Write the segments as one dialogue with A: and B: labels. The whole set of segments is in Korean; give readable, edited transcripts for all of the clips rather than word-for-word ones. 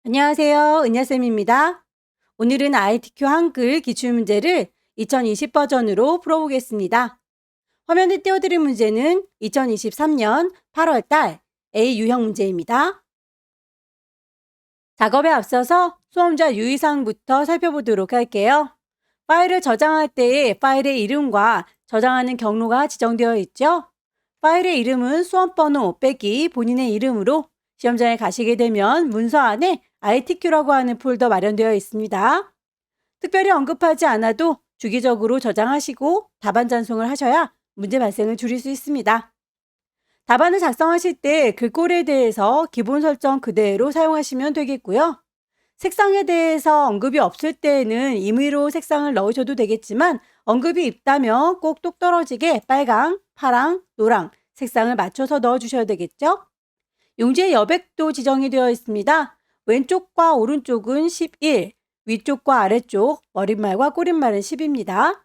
A: 안녕하세요. 은야쌤입니다. 오늘은 ITQ 한글 기출문제를 2020 버전으로 풀어보겠습니다. 화면에 띄워드린 문제는 2023년 8월달 A 유형 문제입니다. 작업에 앞서서 수험자 유의사항부터 살펴보도록 할게요. 파일을 저장할 때에 파일의 이름과 저장하는 경로가 지정되어 있죠. 파일의 이름은 수험번호 빼기 본인의 이름으로 시험장에 가시게 되면 문서 안에 ITQ라고 하는 폴더 마련되어 있습니다. 특별히 언급하지 않아도 주기적으로 저장하시고 답안 전송을 하셔야 문제 발생을 줄일 수 있습니다. 답안을 작성하실 때 글꼴에 대해서 기본 설정 그대로 사용하시면 되겠고요. 색상에 대해서 언급이 없을 때에는 임의로 색상을 넣으셔도 되겠지만 언급이 있다면 꼭 똑 떨어지게 빨강, 파랑, 노랑 색상을 맞춰서 넣어주셔야 되겠죠. 용지의 여백도 지정이 되어 있습니다. 왼쪽과 오른쪽은 11, 위쪽과 아래쪽, 머릿말과 꼬릿말은 10입니다.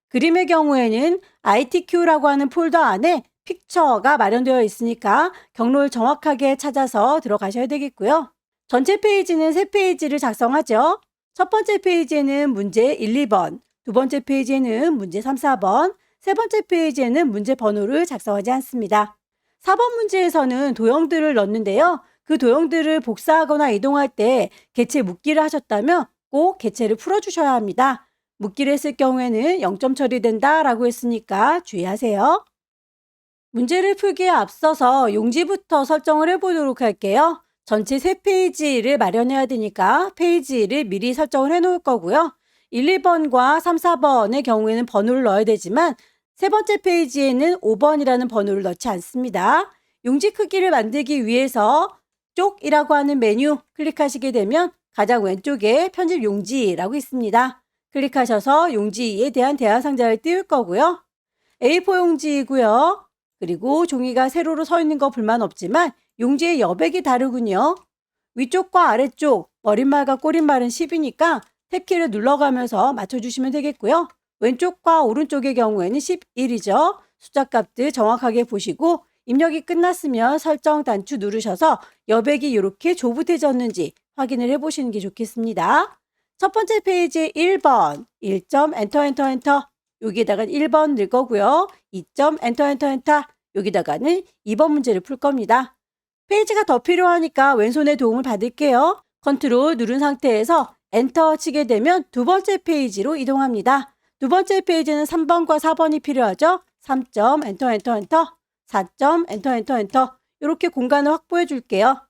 A: 그림의 경우에는 ITQ라고 하는 폴더 안에 픽처가 마련되어 있으니까 경로를 정확하게 찾아서 들어가셔야 되겠고요. 전체 페이지는 3페이지를 작성하죠. 첫 번째 페이지에는 문제 1, 2번, 두 번째 페이지에는 문제 3, 4번, 세 번째 페이지에는 문제 번호를 작성하지 않습니다. 4번 문제에서는 도형들을 넣는데요. 그 도형들을 복사하거나 이동할 때 개체 묶기를 하셨다면 꼭 개체를 풀어주셔야 합니다. 묶기를 했을 경우에는 0점 처리된다 라고 했으니까 주의하세요. 문제를 풀기에 앞서서 용지부터 설정을 해보도록 할게요. 전체 3페이지를 마련해야 되니까 페이지를 미리 설정을 해놓을 거고요. 1, 2번과 3, 4번의 경우에는 번호를 넣어야 되지만 세 번째 페이지에는 5번이라는 번호를 넣지 않습니다. 용지 크기를 만들기 위해서 쪽이라고 하는 메뉴 클릭하시게 되면 가장 왼쪽에 편집 용지라고 있습니다. 클릭하셔서 용지에 대한 대화 상자를 띄울 거고요. A4 용지이고요. 그리고 종이가 세로로 서 있는 거 불만 없지만 용지의 여백이 다르군요. 위쪽과 아래쪽, 머릿말과 꼬릿말은 10이니까 탭키를 눌러가면서 맞춰주시면 되겠고요. 왼쪽과 오른쪽의 경우에는 11이죠. 숫자 값들 정확하게 보시고 입력이 끝났으면 설정 단추 누르셔서 여백이 이렇게 조붓해졌는지 확인을 해보시는 게 좋겠습니다. 첫 번째 페이지에 1번, 1점, 엔터, 엔터, 엔터. 여기에다가 1번 넣을 거고요. 2점, 엔터, 엔터, 엔터. 여기다가는 2번 문제를 풀 겁니다. 페이지가 더 필요하니까 왼손의 도움을 받을게요. 컨트롤 누른 상태에서 엔터 치게 되면 두 번째 페이지로 이동합니다. 두 번째 페이지는 3번과 4번이 필요하죠. 3점, 엔터, 엔터, 엔터. 4점, 엔터, 엔터, 엔터. 이렇게 공간을 확보해 줄게요.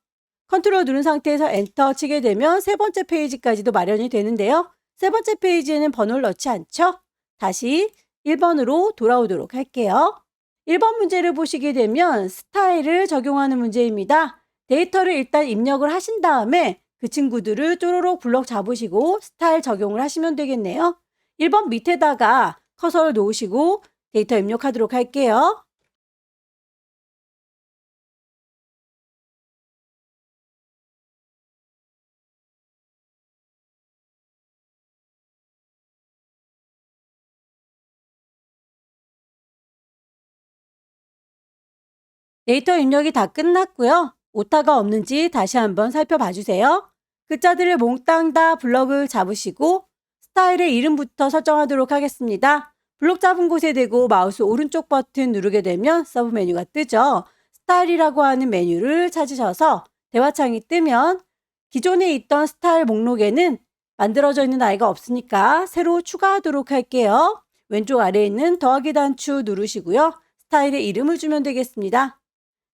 A: 컨트롤 누른 상태에서 엔터 치게 되면 세 번째 페이지까지도 마련이 되는데요. 세 번째 페이지에는 번호를 넣지 않죠. 다시 1번으로 돌아오도록 할게요. 1번 문제를 보시게 되면 스타일을 적용하는 문제입니다. 데이터를 일단 입력을 하신 다음에 그 친구들을 쪼로록 블럭 잡으시고 스타일 적용을 하시면 되겠네요. 1번 밑에다가 커서를 놓으시고 데이터 입력하도록 할게요. 데이터 입력이 다 끝났고요. 오타가 없는지 다시 한번 살펴봐 주세요. 글자들을 몽땅 다 블럭을 잡으시고 스타일의 이름부터 설정하도록 하겠습니다. 블록 잡은 곳에 대고 마우스 오른쪽 버튼 누르게 되면 서브 메뉴가 뜨죠. 스타일이라고 하는 메뉴를 찾으셔서 대화창이 뜨면 기존에 있던 스타일 목록에는 만들어져 있는 아이가 없으니까 새로 추가하도록 할게요. 왼쪽 아래에 있는 더하기 단추 누르시고요. 스타일의 이름을 주면 되겠습니다.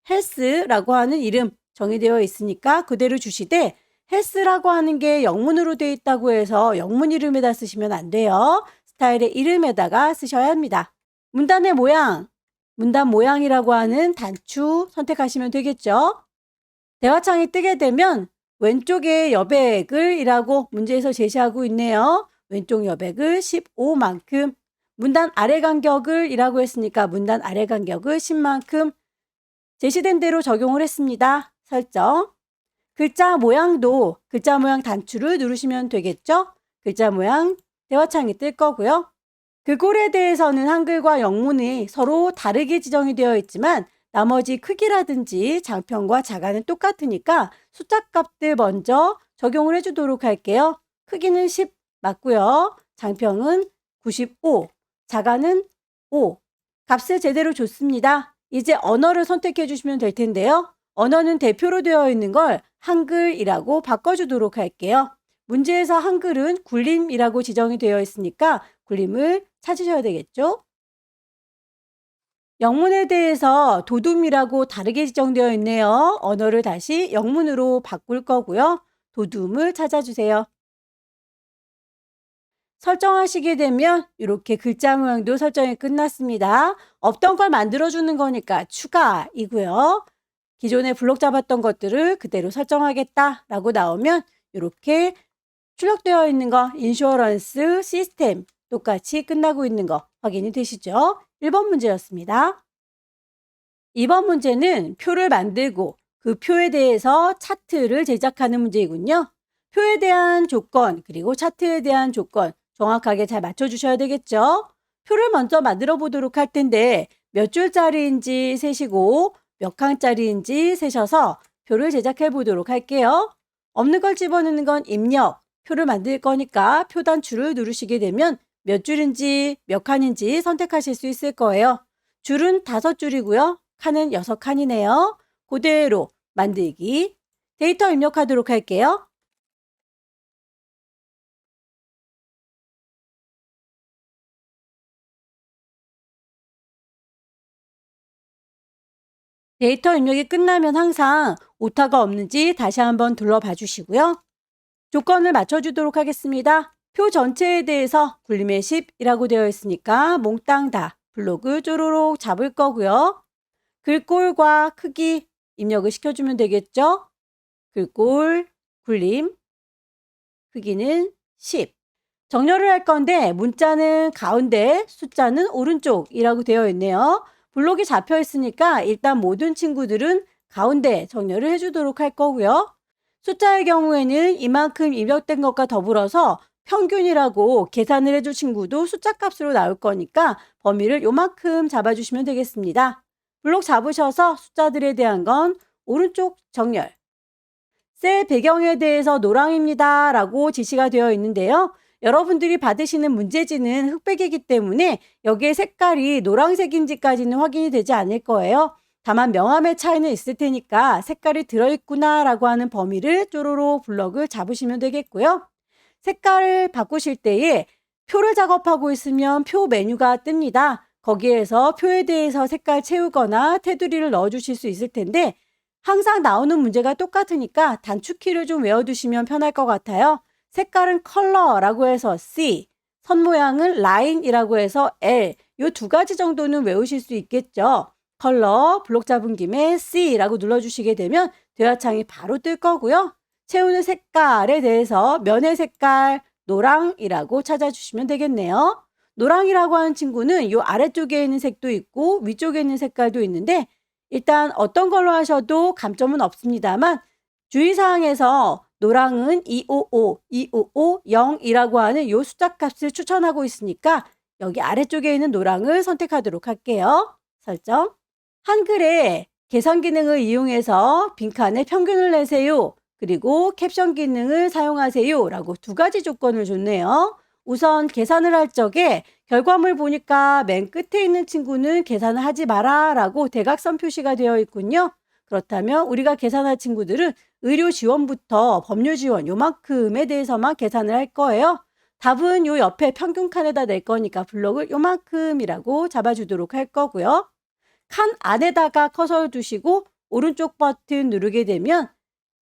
A: 헬스라고 하는 이름 정의되어 있으니까 그대로 주시되 헬스라고 하는 게 영문으로 되어 있다고 해서 영문 이름에다 쓰시면 안 돼요. 스타일의 이름에다가 쓰셔야 합니다. 문단의 모양, 문단 모양이라고 하는 단추 선택하시면 되겠죠. 대화창이 뜨게 되면 왼쪽에 여백을 이라고 문제에서 제시하고 있네요. 왼쪽 여백을 15만큼, 문단 아래 간격을 이라고 했으니까 문단 아래 간격을 10만큼 제시된 대로 적용을 했습니다. 설정. 글자 모양도 글자 모양 단추를 누르시면 되겠죠? 글자 모양 대화창이 뜰 거고요. 글꼴에 대해서는 한글과 영문이 서로 다르게 지정이 되어 있지만 나머지 크기라든지 장편과 자가는 똑같으니까 숫자 값들 먼저 적용을 해주도록 할게요. 크기는 10 맞고요. 장평은 95, 자가는 5. 값을 제대로 줬습니다. 이제 언어를 선택해 주시면 될 텐데요. 언어는 대표로 되어 있는 걸 한글이라고 바꿔주도록 할게요. 문제에서 한글은 굴림이라고 지정이 되어 있으니까 굴림을 찾으셔야 되겠죠? 영문에 대해서 도둠이라고 다르게 지정되어 있네요. 언어를 다시 영문으로 바꿀 거고요. 도둠을 찾아주세요. 설정하시게 되면 이렇게 글자 모양도 설정이 끝났습니다. 없던 걸 만들어주는 거니까 추가이고요. 기존에 블록 잡았던 것들을 그대로 설정하겠다라고 나오면 이렇게 출력되어 있는 거 인슈어런스 시스템 똑같이 끝나고 있는 거 확인이 되시죠? 1번 문제였습니다. 2번 문제는 표를 만들고 그 표에 대해서 차트를 제작하는 문제이군요. 표에 대한 조건 그리고 차트에 대한 조건 정확하게 잘 맞춰주셔야 되겠죠? 표를 먼저 만들어 보도록 할 텐데 몇 줄짜리인지 세시고 몇 칸짜리인지 세셔서 표를 제작해 보도록 할게요. 없는 걸 집어넣는 건 입력, 표를 만들 거니까 표 단추를 누르시게 되면 몇 줄인지 몇 칸인지 선택하실 수 있을 거예요. 줄은 5줄이고요. 칸은 6칸이네요. 그대로 만들기. 데이터 입력하도록 할게요. 데이터 입력이 끝나면 항상 오타가 없는지 다시 한번 둘러봐 주시고요. 조건을 맞춰주도록 하겠습니다. 표 전체에 대해서 굴림의 10이라고 되어 있으니까 몽땅 다 블록을 쪼로록 잡을 거고요. 글꼴과 크기 입력을 시켜주면 되겠죠? 글꼴, 굴림, 크기는 10. 정렬을 할 건데 문자는 가운데, 숫자는 오른쪽이라고 되어 있네요. 블록이 잡혀 있으니까 일단 모든 친구들은 가운데 정렬을 해주도록 할 거고요. 숫자의 경우에는 이만큼 입력된 것과 더불어서 평균이라고 계산을 해줄 친구도 숫자 값으로 나올 거니까 범위를 요만큼 잡아주시면 되겠습니다. 블록 잡으셔서 숫자들에 대한 건 오른쪽 정렬. 셀 배경에 대해서 노랑입니다 라고 지시가 되어 있는데요. 여러분들이 받으시는 문제지는 흑백이기 때문에 여기에 색깔이 노란색인지까지는 확인이 되지 않을 거예요. 다만 명암의 차이는 있을 테니까 색깔이 들어있구나 라고 하는 범위를 쪼로록 블럭을 잡으시면 되겠고요. 색깔을 바꾸실 때에 표를 작업하고 있으면 표 메뉴가 뜹니다. 거기에서 표에 대해서 색깔 채우거나 테두리를 넣어주실 수 있을 텐데 항상 나오는 문제가 똑같으니까 단축키를 좀 외워두시면 편할 것 같아요. 색깔은 컬러라고 해서 C, 선 모양은 라인이라고 해서 L, 이 2가지 정도는 외우실 수 있겠죠. 컬러, 블록 잡은 김에 C라고 눌러주시게 되면 대화창이 바로 뜰 거고요. 채우는 색깔에 대해서 면의 색깔, 노랑이라고 찾아주시면 되겠네요. 노랑이라고 하는 친구는 이 아래쪽에 있는 색도 있고 위쪽에 있는 색깔도 있는데 일단 어떤 걸로 하셔도 감점은 없습니다만 주의사항에서 노랑은 255, 255, 0이라고 하는 이 숫자 값을 추천하고 있으니까 여기 아래쪽에 있는 노랑을 선택하도록 할게요. 설정. 한글에 계산 기능을 이용해서 빈칸에 평균을 내세요. 그리고 캡션 기능을 사용하세요. 라고 2가지 조건을 줬네요. 우선 계산을 할 적에 결과물 보니까 맨 끝에 있는 친구는 계산을 하지 마라 라고 대각선 표시가 되어 있군요. 그렇다면 우리가 계산할 친구들은 의료 지원부터 법률 지원 요만큼에 대해서만 계산을 할 거예요. 답은 요 옆에 평균 칸에다 낼 거니까 블록을 요만큼이라고 잡아주도록 할 거고요. 칸 안에다가 커서를 두시고 오른쪽 버튼 누르게 되면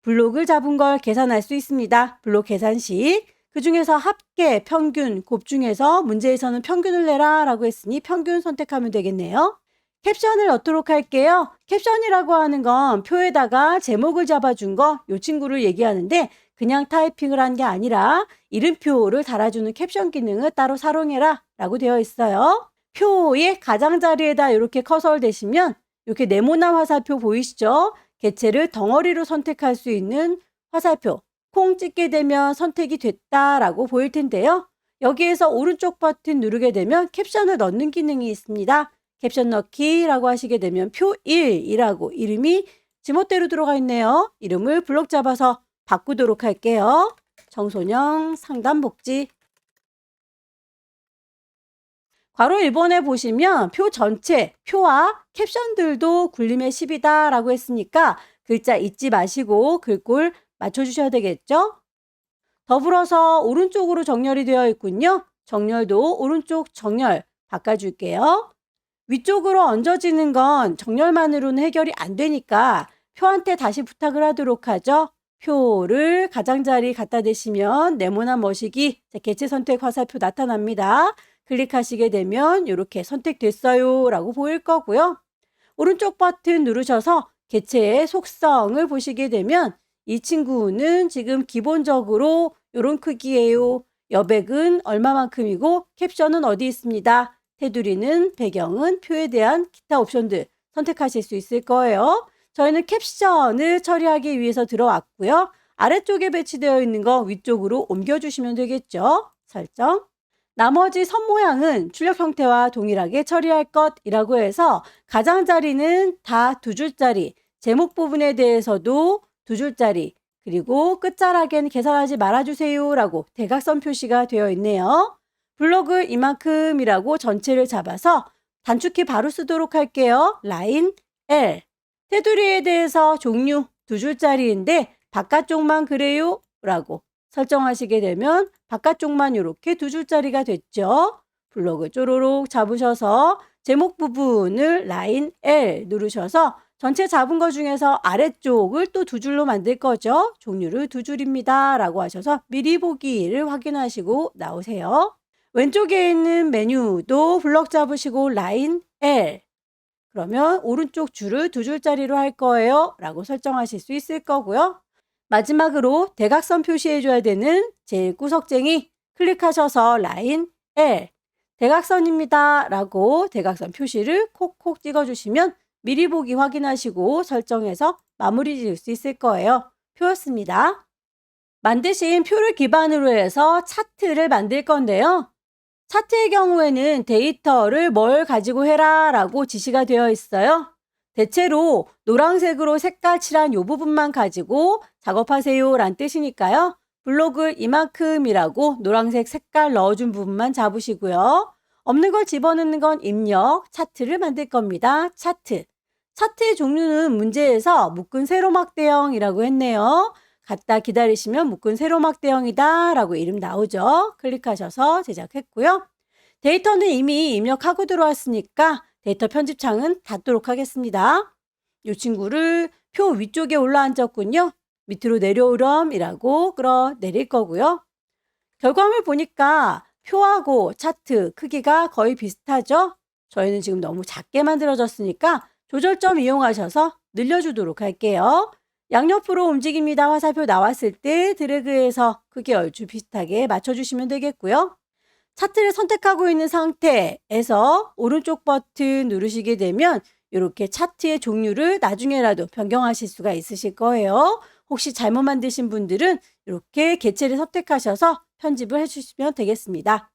A: 블록을 잡은 걸 계산할 수 있습니다. 블록 계산식. 그 중에서 합계, 평균, 곱 중에서 문제에서는 평균을 내라 라고 했으니 평균 선택하면 되겠네요. 캡션을 넣도록 할게요. 캡션이라고 하는 건 표에다가 제목을 잡아준 거, 이 친구를 얘기하는데 그냥 타이핑을 한 게 아니라 이름표를 달아주는 캡션 기능을 따로 사용해라 라고 되어 있어요. 표의 가장자리에다 이렇게 커서를 대시면 이렇게 네모난 화살표 보이시죠? 개체를 덩어리로 선택할 수 있는 화살표. 콩 찍게 되면 선택이 됐다라고 보일 텐데요. 여기에서 오른쪽 버튼 누르게 되면 캡션을 넣는 기능이 있습니다. 캡션 넣기라고 하시게 되면 표 1이라고 이름이 지멋대로 들어가 있네요. 이름을 블럭 잡아서 바꾸도록 할게요. 청소년 상담복지. 괄호 1번에 보시면 표 전체, 표와 캡션들도 굴림의 10이다 라고 했으니까 글자 잊지 마시고 글꼴 맞춰주셔야 되겠죠? 더불어서 오른쪽으로 정렬이 되어 있군요. 정렬도 오른쪽 정렬 바꿔줄게요. 위쪽으로 얹어지는 건 정렬만으로는 해결이 안 되니까 표한테 다시 부탁을 하도록 하죠. 표를 가장자리 갖다 대시면 네모난 머시기 개체 선택 화살표 나타납니다. 클릭하시게 되면 이렇게 선택됐어요 라고 보일 거고요. 오른쪽 버튼 누르셔서 개체의 속성을 보시게 되면 이 친구는 지금 기본적으로 이런 크기예요. 여백은 얼마만큼이고 캡션은 어디 있습니다. 테두리는 배경은 표에 대한 기타 옵션들 선택하실 수 있을 거예요. 저희는 캡션을 처리하기 위해서 들어왔고요. 아래쪽에 배치되어 있는 거 위쪽으로 옮겨주시면 되겠죠. 설정. 나머지 선 모양은 출력 형태와 동일하게 처리할 것이라고 해서 가장자리는 다 2줄짜리, 제목 부분에 대해서도 2줄짜리, 그리고 끝자락엔 계산하지 말아주세요 라고 대각선 표시가 되어 있네요. 블록을 이만큼이라고 전체를 잡아서 단축키 바로 쓰도록 할게요. 라인 L. 테두리에 대해서 종류 2줄짜리인데 바깥쪽만 그래요 라고 설정하시게 되면 바깥쪽만 이렇게 2줄짜리가 됐죠. 블록을 쪼로록 잡으셔서 제목 부분을 라인 L 누르셔서 전체 잡은 거 중에서 아래쪽을 또 2줄로 만들 거죠. 종류를 2줄입니다 라고 하셔서 미리 보기를 확인하시고 나오세요. 왼쪽에 있는 메뉴도 블럭 잡으시고 라인 L. 그러면 오른쪽 줄을 2줄짜리로 할 거예요 라고 설정하실 수 있을 거고요. 마지막으로 대각선 표시해줘야 되는 제일 구석쟁이 클릭하셔서 라인 L. 대각선입니다 라고 대각선 표시를 콕콕 찍어주시면 미리 보기 확인하시고 설정해서 마무리 지을 수 있을 거예요. 표였습니다. 만드신 표를 기반으로 해서 차트를 만들 건데요. 차트의 경우에는 데이터를 뭘 가지고 해라 라고 지시가 되어 있어요. 대체로 노란색으로 색깔 칠한 이 부분만 가지고 작업하세요 란 뜻이니까요. 블록을 이만큼이라고 노란색 색깔 넣어준 부분만 잡으시고요. 없는 걸 집어넣는 건 입력, 차트를 만들 겁니다. 차트. 차트의 종류는 문제에서 묶은 세로막 대형이라고 했네요. 갖다 기다리시면 묶은 세로막 대형이다 라고 이름 나오죠. 클릭하셔서 제작했고요. 데이터는 이미 입력하고 들어왔으니까 데이터 편집창은 닫도록 하겠습니다. 이 친구를 표 위쪽에 올라앉았군요. 밑으로 내려오렴이라고 끌어내릴 거고요. 결과물 보니까 표하고 차트 크기가 거의 비슷하죠? 저희는 지금 너무 작게 만들어졌으니까 조절점 이용하셔서 늘려주도록 할게요. 양옆으로 움직입니다. 화살표 나왔을 때 드래그해서 크기 얼추 비슷하게 맞춰주시면 되겠고요. 차트를 선택하고 있는 상태에서 오른쪽 버튼 누르시게 되면 이렇게 차트의 종류를 나중에라도 변경하실 수가 있으실 거예요. 혹시 잘못 만드신 분들은 이렇게 개체를 선택하셔서 편집을 해주시면 되겠습니다.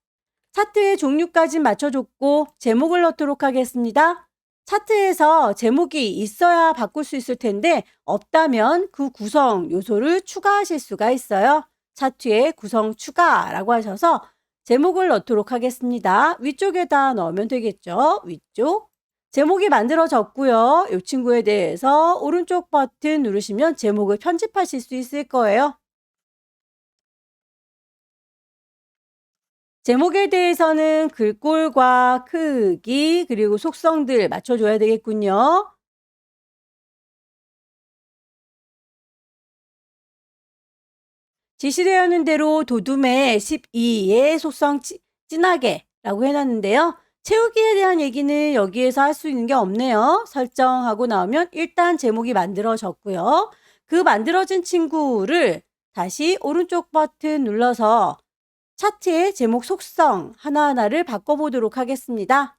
A: 차트의 종류까지 맞춰줬고 제목을 넣도록 하겠습니다. 차트에서 제목이 있어야 바꿀 수 있을 텐데 없다면 그 구성 요소를 추가하실 수가 있어요. 차트에 구성 추가라고 하셔서 제목을 넣도록 하겠습니다. 위쪽에다 넣으면 되겠죠. 위쪽. 제목이 만들어졌고요. 이 친구에 대해서 오른쪽 버튼 누르시면 제목을 편집하실 수 있을 거예요. 제목에 대해서는 글꼴과 크기 그리고 속성들 맞춰줘야 되겠군요. 지시되어 있는 대로 도둠의 12의 속성 진하게 라고 해놨는데요. 채우기에 대한 얘기는 여기에서 할 수 있는 게 없네요. 설정하고 나오면 일단 제목이 만들어졌고요. 그 만들어진 친구를 다시 오른쪽 버튼 눌러서 차트의 제목 속성 하나하나를 바꿔보도록 하겠습니다.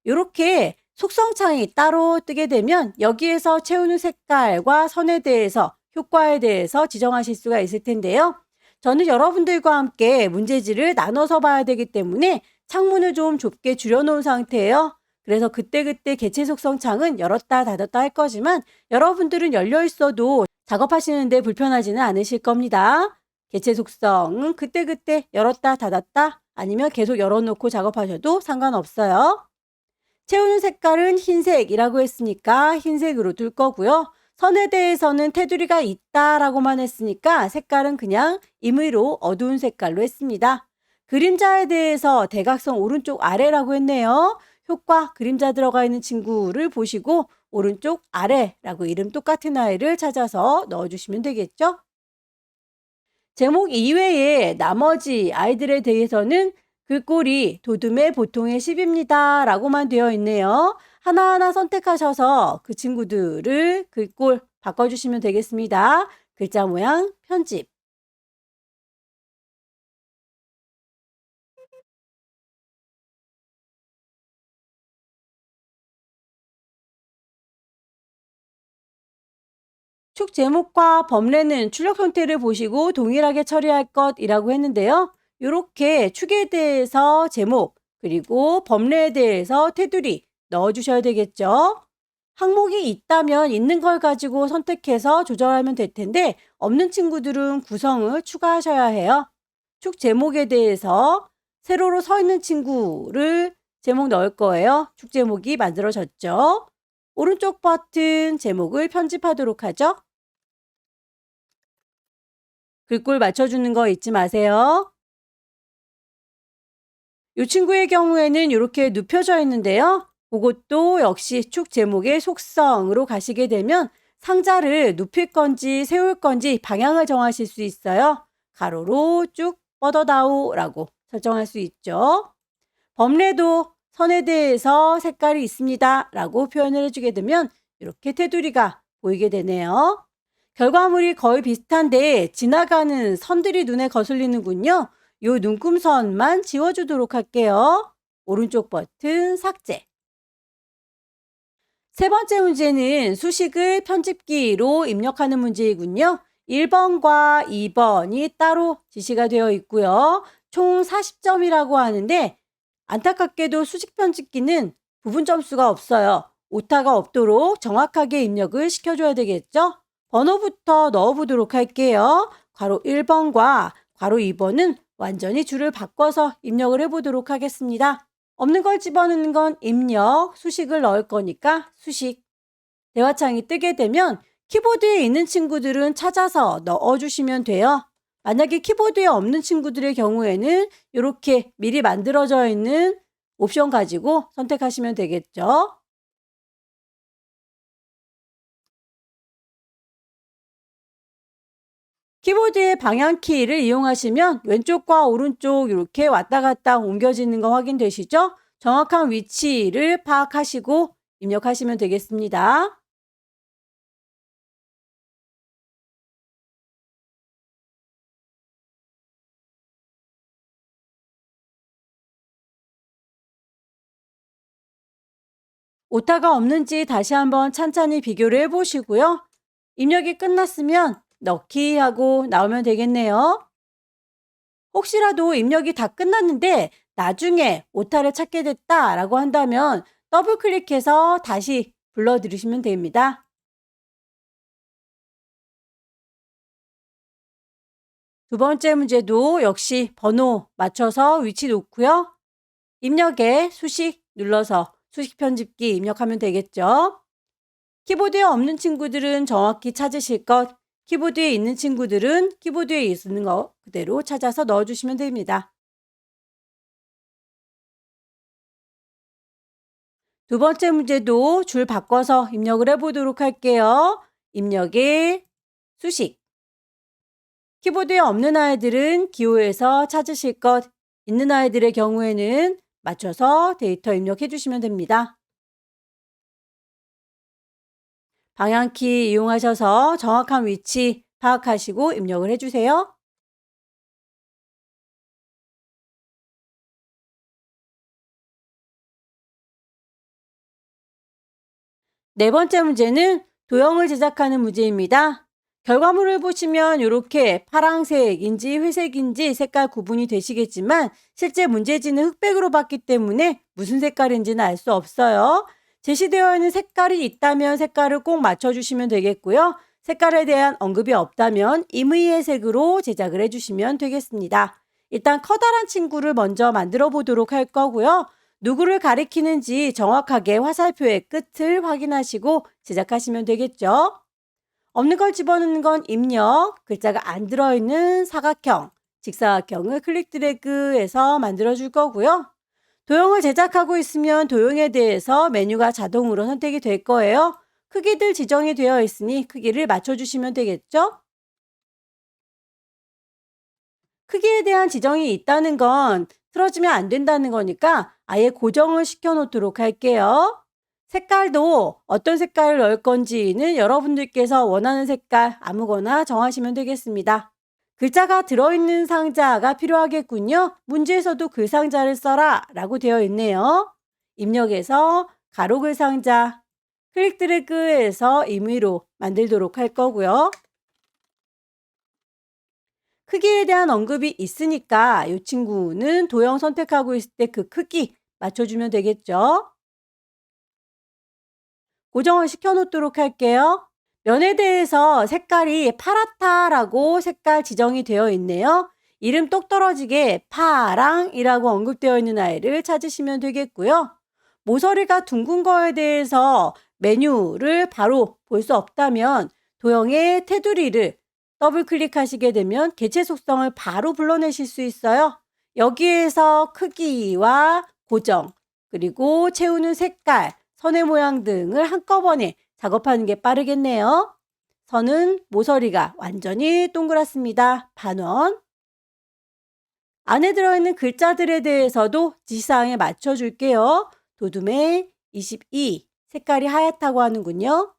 A: 이렇게 속성 창이 따로 뜨게 되면 여기에서 채우는 색깔과 선에 대해서 효과에 대해서 지정하실 수가 있을 텐데요. 저는 여러분들과 함께 문제지를 나눠서 봐야 되기 때문에 창문을 좀 좁게 줄여놓은 상태예요. 그래서 그때그때 개체 속성 창은 열었다 닫았다 할 거지만 여러분들은 열려 있어도 작업하시는데 불편하지는 않으실 겁니다. 개체 속성은 그때그때 열었다 닫았다 아니면 계속 열어놓고 작업하셔도 상관없어요. 채우는 색깔은 흰색이라고 했으니까 흰색으로 둘 거고요. 선에 대해서는 테두리가 있다라고만 했으니까 색깔은 그냥 임의로 어두운 색깔로 했습니다. 그림자에 대해서 대각선 오른쪽 아래라고 했네요. 효과 그림자 들어가 있는 친구를 보시고 오른쪽 아래라고 이름 똑같은 아이를 찾아서 넣어주시면 되겠죠? 제목 이외에 나머지 아이들에 대해서는 글꼴이 도둠의 보통의 10입니다. 라고만 되어 있네요. 하나하나 선택하셔서 그 친구들을 글꼴 바꿔주시면 되겠습니다. 글자 모양 편집. 축 제목과 범례는 출력 형태를 보시고 동일하게 처리할 것이라고 했는데요. 이렇게 축에 대해서 제목, 그리고 범례에 대해서 테두리 넣어주셔야 되겠죠. 항목이 있다면 있는 걸 가지고 선택해서 조절하면 될 텐데 없는 친구들은 구성을 추가하셔야 해요. 축 제목에 대해서 세로로 서 있는 친구를 제목 넣을 거예요. 축 제목이 만들어졌죠. 오른쪽 버튼 제목을 편집하도록 하죠. 글꼴 맞춰주는 거 잊지 마세요. 이 친구의 경우에는 이렇게 눕혀져 있는데요. 그것도 역시 축 제목의 속성으로 가시게 되면 상자를 눕힐 건지 세울 건지 방향을 정하실 수 있어요. 가로로 쭉 뻗어다오라고 설정할 수 있죠. 범례도 선에 대해서 색깔이 있습니다. 라고 표현을 해주게 되면 이렇게 테두리가 보이게 되네요. 결과물이 거의 비슷한데 지나가는 선들이 눈에 거슬리는군요. 요 눈금선만 지워주도록 할게요. 오른쪽 버튼 삭제. 세 번째 문제는 수식을 편집기로 입력하는 문제이군요. 1번과 2번이 따로 지시가 되어 있고요. 총 40점이라고 하는데 안타깝게도 수식 편집기는 부분 점수가 없어요. 오타가 없도록 정확하게 입력을 시켜줘야 되겠죠? 번호부터 넣어보도록 할게요. 괄호 1번과 괄호 2번은 완전히 줄을 바꿔서 입력을 해보도록 하겠습니다. 없는 걸 집어넣는 건 입력, 수식을 넣을 거니까 수식. 대화창이 뜨게 되면 키보드에 있는 친구들은 찾아서 넣어주시면 돼요. 만약에 키보드에 없는 친구들의 경우에는 이렇게 미리 만들어져 있는 옵션 가지고 선택하시면 되겠죠. 키보드의 방향키를 이용하시면 왼쪽과 오른쪽 이렇게 왔다 갔다 옮겨지는 거 확인되시죠? 정확한 위치를 파악하시고 입력하시면 되겠습니다. 오타가 없는지 다시 한번 찬찬히 비교를 해보시고요. 입력이 끝났으면 넣기 하고 나오면 되겠네요. 혹시라도 입력이 다 끝났는데 나중에 오타를 찾게 됐다라고 한다면 더블 클릭해서 다시 불러 들으시면 됩니다. 두 번째 문제도 역시 번호 맞춰서 위치 놓고요. 입력에 수식 눌러서 수식 편집기 입력하면 되겠죠. 키보드에 없는 친구들은 정확히 찾으실 것, 키보드에 있는 친구들은 키보드에 있는 거 그대로 찾아서 넣어주시면 됩니다. 두 번째 문제도 줄 바꿔서 입력을 해보도록 할게요. 입력에 수식. 키보드에 없는 아이들은 기호에서 찾으실 것, 있는 아이들의 경우에는 맞춰서 데이터 입력해 주시면 됩니다. 방향키 이용하셔서 정확한 위치 파악하시고 입력을 해주세요. 네 번째 문제는 도형을 제작하는 문제입니다. 결과물을 보시면 이렇게 파란색인지 회색인지 색깔 구분이 되시겠지만 실제 문제지는 흑백으로 봤기 때문에 무슨 색깔인지는 알 수 없어요. 제시되어 있는 색깔이 있다면 색깔을 꼭 맞춰주시면 되겠고요. 색깔에 대한 언급이 없다면 임의의 색으로 제작을 해주시면 되겠습니다. 일단 커다란 친구를 먼저 만들어 보도록 할 거고요. 누구를 가리키는지 정확하게 화살표의 끝을 확인하시고 제작하시면 되겠죠. 없는 걸 집어넣는 건 입력, 글자가 안 들어있는 사각형, 직사각형을 클릭 드래그해서 만들어줄 거고요. 도형을 제작하고 있으면 도형에 대해서 메뉴가 자동으로 선택이 될 거예요. 크기들 지정이 되어 있으니 크기를 맞춰주시면 되겠죠? 크기에 대한 지정이 있다는 건 틀어지면 안 된다는 거니까 아예 고정을 시켜 놓도록 할게요. 색깔도 어떤 색깔을 넣을 건지는 여러분들께서 원하는 색깔 아무거나 정하시면 되겠습니다. 글자가 들어있는 상자가 필요하겠군요. 문제에서도 글 상자를 써라 라고 되어 있네요. 입력해서 가로글 상자, 클릭 드래그해서 임의로 만들도록 할 거고요. 크기에 대한 언급이 있으니까 이 친구는 도형 선택하고 있을 때 그 크기 맞춰주면 되겠죠. 고정을 시켜 놓도록 할게요. 면에 대해서 색깔이 파랗다라고 색깔 지정이 되어 있네요. 이름 똑 떨어지게 파랑이라고 언급되어 있는 아이를 찾으시면 되겠고요. 모서리가 둥근 거에 대해서 메뉴를 바로 볼 수 없다면 도형의 테두리를 더블 클릭하시게 되면 개체 속성을 바로 불러내실 수 있어요. 여기에서 크기와 고정, 그리고 채우는 색깔, 선의 모양 등을 한꺼번에 작업하는 게 빠르겠네요. 선은 모서리가 완전히 동그랗습니다. 반원. 안에 들어있는 글자들에 대해서도 지시사항에 맞춰줄게요. 도둠의 22, 색깔이 하얗다고 하는군요.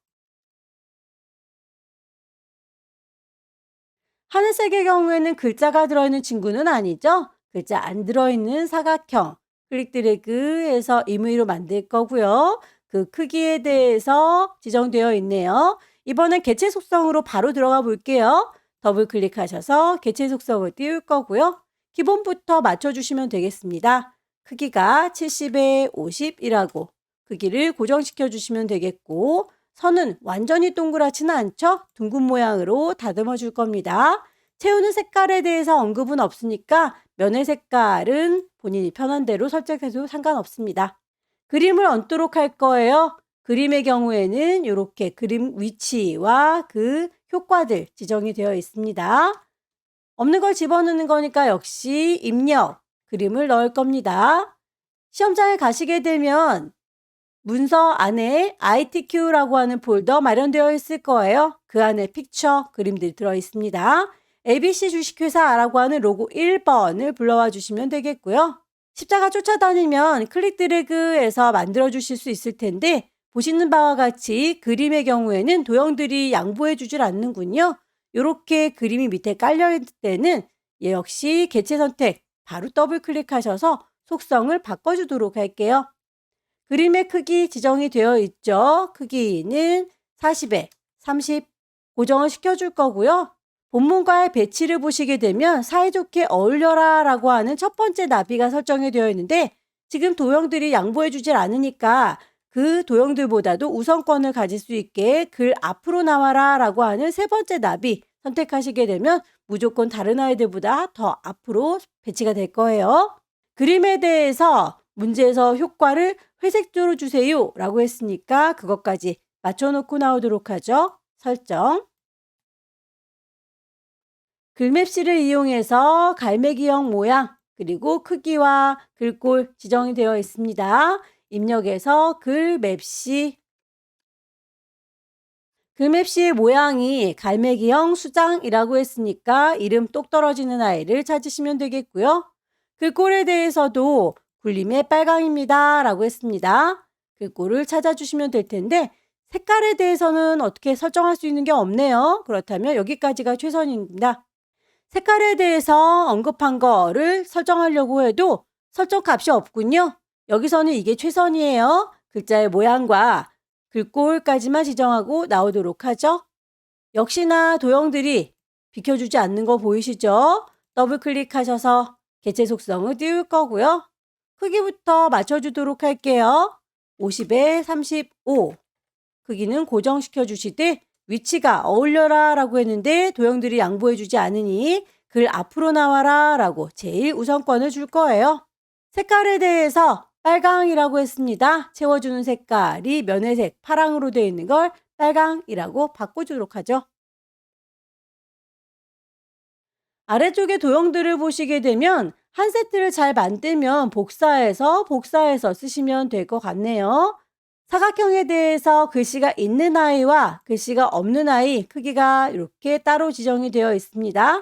A: 하늘색의 경우에는 글자가 들어있는 친구는 아니죠. 글자 안 들어있는 사각형, 클릭 드래그해서 임의로 만들 거고요. 그 크기에 대해서 지정되어 있네요. 이번엔 개체 속성으로 바로 들어가 볼게요. 더블 클릭하셔서 개체 속성을 띄울 거고요. 기본부터 맞춰주시면 되겠습니다. 크기가 70에 50이라고 크기를 고정시켜 주시면 되겠고, 선은 완전히 동그랗지는 않죠? 둥근 모양으로 다듬어 줄 겁니다. 채우는 색깔에 대해서 언급은 없으니까 면의 색깔은 본인이 편한 대로 설정해도 상관없습니다. 그림을 얹도록 할 거예요. 그림의 경우에는 이렇게 그림 위치와 그 효과들 지정이 되어 있습니다. 없는 걸 집어넣는 거니까 역시 입력, 그림을 넣을 겁니다. 시험장에 가시게 되면 문서 안에 ITQ라고 하는 폴더 마련되어 있을 거예요. 그 안에 픽처, 그림들이 들어 있습니다. ABC 주식회사라고 하는 로고 1번을 불러와 주시면 되겠고요. 십자가 쫓아다니면 클릭 드래그해서 만들어 주실 수 있을 텐데 보시는 바와 같이 그림의 경우에는 도형들이 양보해 주질 않는군요. 이렇게 그림이 밑에 깔려 있을 때는 역시 개체 선택 바로 더블 클릭하셔서 속성을 바꿔주도록 할게요. 그림의 크기 지정이 되어 있죠. 크기는 40에 30 고정을 시켜줄 거고요. 본문과의 배치를 보시게 되면 사이좋게 어울려라 라고 하는 첫 번째 나비가 설정이 되어 있는데 지금 도형들이 양보해 주질 않으니까 그 도형들보다도 우선권을 가질 수 있게 글 앞으로 나와라 라고 하는 세 번째 나비 선택하시게 되면 무조건 다른 아이들보다 더 앞으로 배치가 될 거예요. 그림에 대해서 문제에서 효과를 회색조로 주세요 라고 했으니까 그것까지 맞춰놓고 나오도록 하죠. 설정. 글맵시를 이용해서 갈매기형 모양 그리고 크기와 글꼴 지정이 되어 있습니다. 입력해서 글맵시. 글맵시의 모양이 갈매기형 수장이라고 했으니까 이름 똑 떨어지는 아이를 찾으시면 되겠고요. 글꼴에 대해서도 굴림의 빨강입니다 라고 했습니다. 글꼴을 찾아주시면 될 텐데 색깔에 대해서는 어떻게 설정할 수 있는 게 없네요. 그렇다면 여기까지가 최선입니다. 색깔에 대해서 언급한 거를 설정하려고 해도 설정 값이 없군요. 여기서는 이게 최선이에요. 글자의 모양과 글꼴까지만 지정하고 나오도록 하죠. 역시나 도형들이 비켜주지 않는 거 보이시죠? 더블 클릭하셔서 개체 속성을 띄울 거고요. 크기부터 맞춰주도록 할게요. 50에 35. 크기는 고정시켜 주시되 위치가 어울려라 라고 했는데 도형들이 양보해 주지 않으니 글 앞으로 나와라 라고 제일 우선권을 줄 거예요. 색깔에 대해서 빨강이라고 했습니다. 채워주는 색깔이 면회색 파랑으로 되어 있는 걸 빨강이라고 바꿔주도록 하죠. 아래쪽의 도형들을 보시게 되면 한 세트를 잘 만들면 복사해서 쓰시면 될 것 같네요. 사각형에 대해서 글씨가 있는 아이와 글씨가 없는 아이 크기가 이렇게 따로 지정이 되어 있습니다.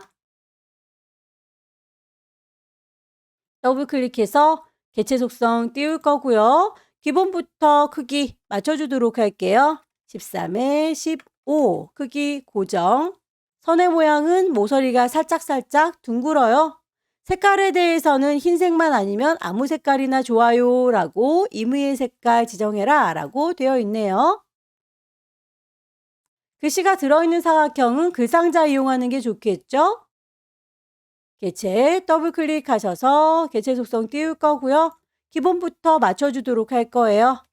A: 더블 클릭해서 개체 속성 띄울 거고요. 기본부터 크기 맞춰주도록 할게요. 13에 15 크기 고정. 선의 모양은 모서리가 살짝살짝 둥글어요. 색깔에 대해서는 흰색만 아니면 아무 색깔이나 좋아요 라고 임의의 색깔 지정해라 라고 되어 있네요. 글씨가 들어있는 사각형은 글상자 이용하는 게 좋겠죠? 개체 더블 클릭하셔서 개체 속성 띄울 거고요. 기본부터 맞춰주도록 할 거예요.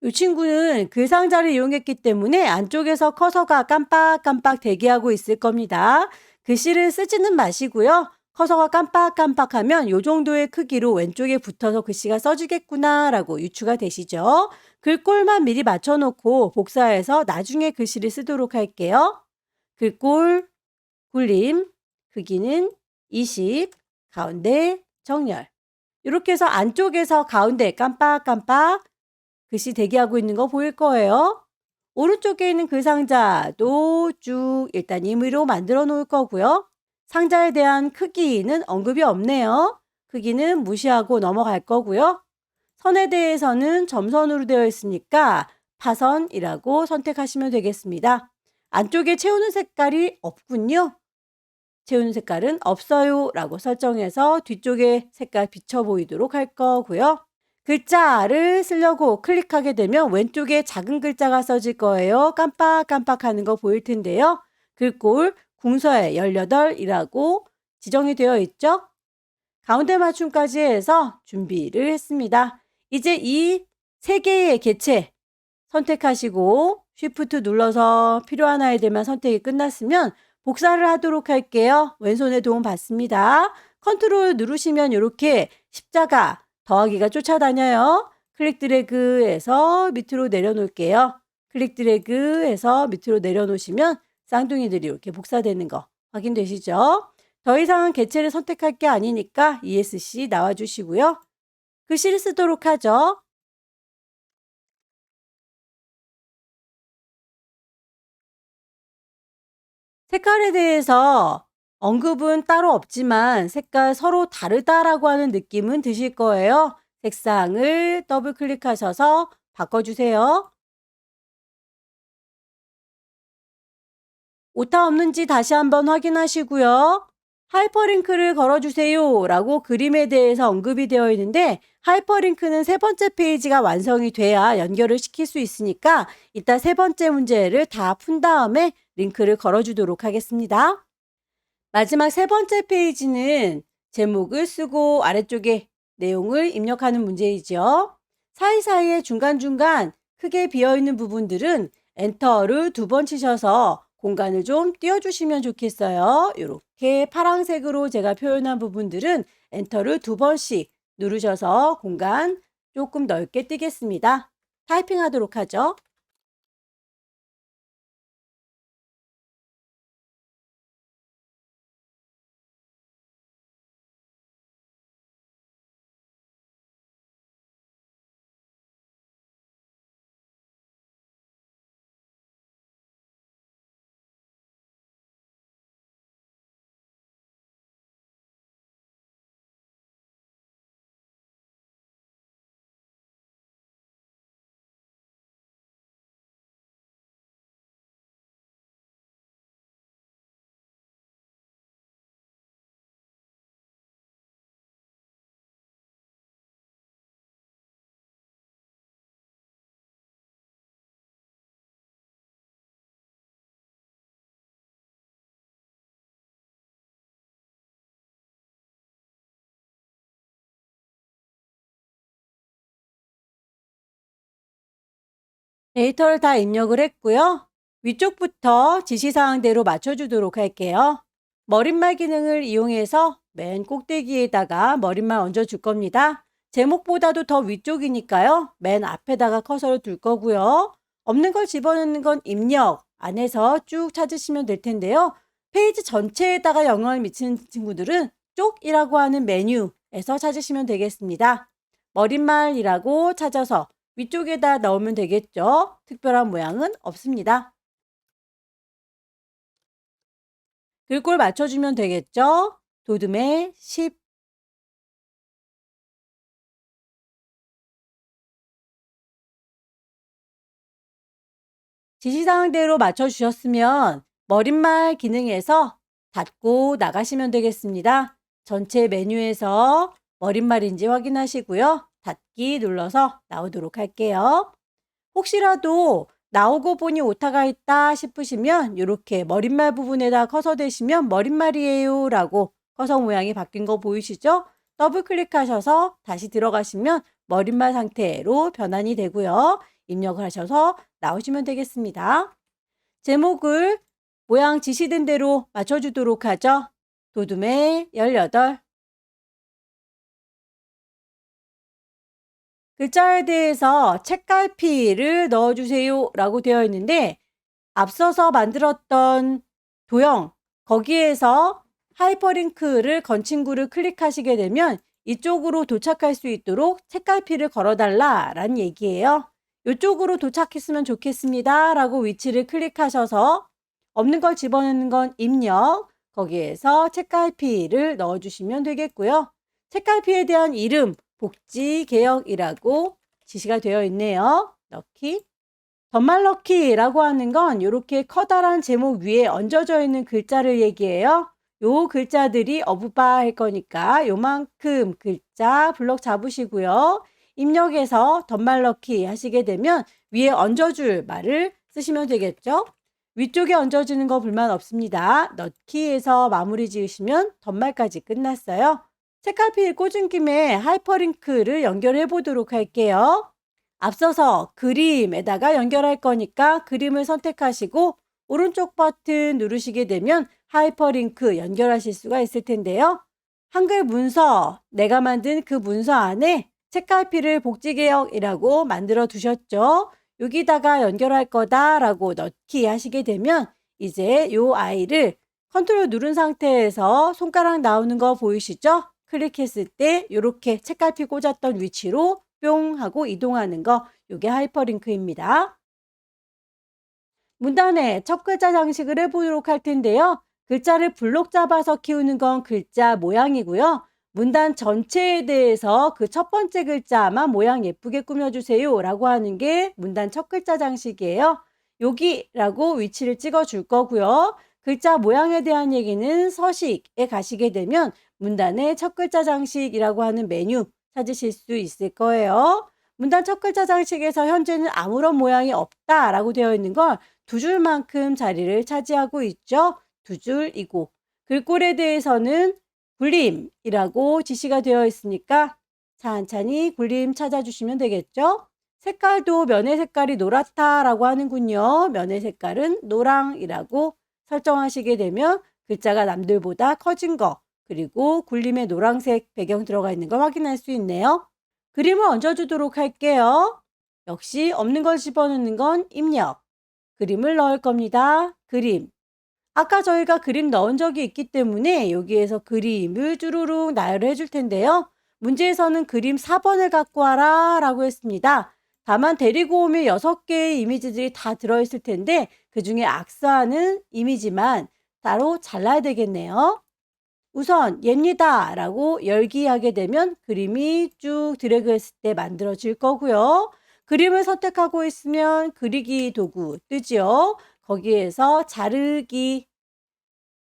A: 이 친구는 글상자를 이용했기 때문에 안쪽에서 커서가 깜빡깜빡 대기하고 있을 겁니다. 글씨를 쓰지는 마시고요. 커서가 깜빡깜빡하면 이 정도의 크기로 왼쪽에 붙어서 글씨가 써지겠구나 라고 유추가 되시죠. 글꼴만 미리 맞춰놓고 복사해서 나중에 글씨를 쓰도록 할게요. 글꼴, 굴림, 크기는 20, 가운데 정렬. 이렇게 해서 안쪽에서 가운데 깜빡깜빡 글씨 대기하고 있는 거 보일 거예요. 오른쪽에 있는 그 상자도 쭉 일단 임의로 만들어 놓을 거고요. 상자에 대한 크기는 언급이 없네요. 크기는 무시하고 넘어갈 거고요. 선에 대해서는 점선으로 되어 있으니까 파선이라고 선택하시면 되겠습니다. 안쪽에 채우는 색깔이 없군요. 채우는 색깔은 없어요 라고 설정해서 뒤쪽에 색깔 비쳐 보이도록 할 거고요. 글자를 쓰려고 클릭하게 되면 왼쪽에 작은 글자가 써질 거예요. 깜빡깜빡 하는 거 보일 텐데요. 글꼴 궁서에 18이라고 지정이 되어 있죠. 가운데 맞춤까지 해서 준비를 했습니다. 이제 이 세 개의 개체 선택하시고 쉬프트 눌러서 필요한 아이들만 선택이 끝났으면 복사를 하도록 할게요. 왼손에 도움 받습니다. 컨트롤 누르시면 이렇게 십자가 더하기가 쫓아다녀요. 클릭 드래그해서 밑으로 내려놓을게요. 클릭 드래그해서 밑으로 내려놓으시면 쌍둥이들이 이렇게 복사되는 거 확인되시죠? 더 이상 개체를 선택할 게 아니니까 ESC 나와주시고요. 글씨를 쓰도록 하죠. 색깔에 대해서 언급은 따로 없지만 색깔 서로 다르다라고 하는 느낌은 드실 거예요. 색상을 더블 클릭하셔서 바꿔주세요. 오타 없는지 다시 한번 확인하시고요. 하이퍼링크를 걸어주세요 라고 그림에 대해서 언급이 되어 있는데 하이퍼링크는 세 번째 페이지가 완성이 돼야 연결을 시킬 수 있으니까 이따 세 번째 문제를 다 푼 다음에 링크를 걸어주도록 하겠습니다. 마지막 세 번째 페이지는 제목을 쓰고 아래쪽에 내용을 입력하는 문제이죠. 사이사이에 중간중간 크게 비어있는 부분들은 엔터를 2번 치셔서 공간을 좀 띄워주시면 좋겠어요. 이렇게 파란색으로 제가 표현한 부분들은 엔터를 2번씩 누르셔서 공간 조금 넓게 띄겠습니다. 타이핑하도록 하죠. 데이터를 다 입력을 했고요. 위쪽부터 지시사항대로 맞춰주도록 할게요. 머릿말 기능을 이용해서 맨 꼭대기에다가 머릿말 얹어줄 겁니다. 제목보다도 더 위쪽이니까요. 맨 앞에다가 커서를 둘 거고요. 없는 걸 집어넣는 건 입력 안에서 쭉 찾으시면 될 텐데요. 페이지 전체에다가 영향을 미치는 친구들은 쪽이라고 하는 메뉴에서 찾으시면 되겠습니다. 머릿말이라고 찾아서 위쪽에다 넣으면 되겠죠. 특별한 모양은 없습니다. 글꼴 맞춰주면 되겠죠. 도둠의 10. 지시사항대로 맞춰주셨으면 머릿말 기능에서 닫고 나가시면 되겠습니다. 전체 메뉴에서 머릿말인지 확인하시고요. 닫기 눌러서 나오도록 할게요. 혹시라도 나오고 보니 오타가 있다 싶으시면 이렇게 머릿말 부분에다 커서 대시면 머릿말이에요 라고 커서 모양이 바뀐 거 보이시죠? 더블 클릭하셔서 다시 들어가시면 머릿말 상태로 변환이 되고요. 입력을 하셔서 나오시면 되겠습니다. 제목을 모양 지시된 대로 맞춰주도록 하죠. 도둠의 18. 글자에 대해서 책갈피를 넣어주세요 라고 되어 있는데 앞서서 만들었던 도형 거기에서 하이퍼링크를 건 친구를 클릭하시게 되면 이쪽으로 도착할 수 있도록 책갈피를 걸어달라 라는 얘기예요. 이쪽으로 도착했으면 좋겠습니다 라고 위치를 클릭하셔서 없는 걸 집어넣는 건 입력 거기에서 책갈피를 넣어주시면 되겠고요. 책갈피에 대한 이름 복지개혁이라고 지시가 되어 있네요. 넣기. 덧말넣기라고 하는 건 이렇게 커다란 제목 위에 얹어져 있는 글자를 얘기해요. 요 글자들이 어부바 할 거니까 요만큼 글자 블럭 잡으시고요. 입력해서 덧말넣기 하시게 되면 위에 얹어줄 말을 쓰시면 되겠죠. 위쪽에 얹어주는 거 불만 없습니다. 넣기에서 마무리 지으시면 덧말까지 끝났어요. 책갈피에 꽂은 김에 하이퍼링크를 연결해 보도록 할게요. 앞서서 그림에다가 연결할 거니까 그림을 선택하시고 오른쪽 버튼 누르시게 되면 하이퍼링크 연결하실 수가 있을 텐데요. 한글 문서, 내가 만든 그 문서 안에 책갈피를 복지개혁이라고 만들어 두셨죠. 여기다가 연결할 거다라고 넣기 하시게 되면 이제 요 아이를 컨트롤 누른 상태에서 손가락 나오는 거 보이시죠? 클릭했을 때 이렇게 책갈피 꽂았던 위치로 뿅 하고 이동하는 거 이게 하이퍼링크입니다. 문단에 첫 글자 장식을 해보도록 할 텐데요. 글자를 블록 잡아서 키우는 건 글자 모양이고요. 문단 전체에 대해서 그 첫 번째 글자만 모양 예쁘게 꾸며주세요 라고 하는 게 문단 첫 글자 장식이에요. 여기라고 위치를 찍어 줄 거고요. 글자 모양에 대한 얘기는 서식에 가시게 되면 문단의 첫 글자 장식이라고 하는 메뉴 찾으실 수 있을 거예요. 문단 첫 글자 장식에서 현재는 아무런 모양이 없다라고 되어 있는 걸 두 줄만큼 자리를 차지하고 있죠. 두 줄이고 글꼴에 대해서는 굴림이라고 지시가 되어 있으니까 찬찬히 굴림 찾아주시면 되겠죠. 색깔도 면의 색깔이 노랗다라고 하는군요. 면의 색깔은 노랑이라고 설정하시게 되면 글자가 남들보다 커진 거 그리고 굴림의 노란색 배경 들어가 있는 걸 확인할 수 있네요. 그림을 얹어주도록 할게요. 역시 없는 걸 집어넣는 건 입력. 그림을 넣을 겁니다. 그림. 아까 저희가 그림 넣은 적이 있기 때문에 여기에서 그림을 쭈루룩 나열해 줄 텐데요. 문제에서는 그림 4번을 갖고 와라 라고 했습니다. 다만 데리고 오면 6개의 이미지들이 다 들어있을 텐데 그 중에 악수하는 이미지만 따로 잘라야 되겠네요. 우선 얘입니다 라고 열기하게 되면 그림이 쭉 드래그 했을 때 만들어질 거고요. 그림을 선택하고 있으면 그리기 도구 뜨지요. 거기에서 자르기